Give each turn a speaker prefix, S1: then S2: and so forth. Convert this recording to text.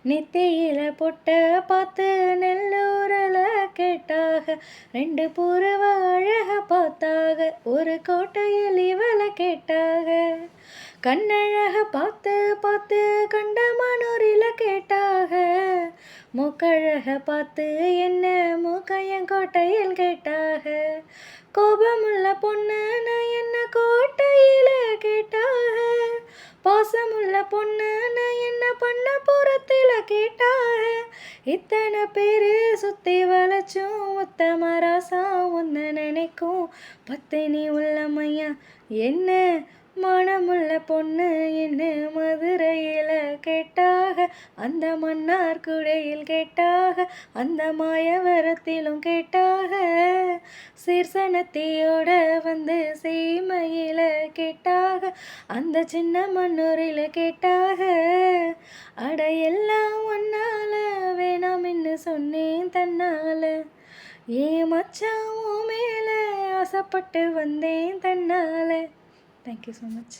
S1: நெத்தியில பொட்ட பார்த்து நெல்லூரல கேட்டாக, 2 புறவ அழக பார்த்தாக, ஒரு கோட்டையில் இவள கேட்டாக. கண்ணழக பார்த்து பார்த்து கண்டமனூரில கேட்டாக, மூக்கழக பார்த்து என்ன மூக்கையங்கோட்டையில் கேட்டாக. கோபமுள்ள பொண்ணுன்னு என்ன கோட்டையில கேட்டாக, பாசமுள்ள பொண்ணுன்னு என்ன பண்ணபுரத்தில் கேட்டாக. இத்தனை பேரு சுத்தி வளைச்சும் உத்தம ராசா உன்னை நினைக்கும் பத்தினி உள்ளமையா என்ன மனமுள்ள பொண்ணு என்ன மதுரையில் கேட்டாக, அந்த மன்னார் குடையில் கேட்டாக, அந்த மாயவரத்திலும் கேட்டாக. சீர்சனத்தியோட வந்து சீமையில் கேட்டாக, அந்த சின்ன மன்னூரில் கேட்டாக. அட எல்லாம் ஒன்னால வேணாம்னு சொன்னேன் தன்னால, ஏன் மச்சான் மேலே ஆசைப்பட்டு வந்தேன் தன்னால. Thank you so much.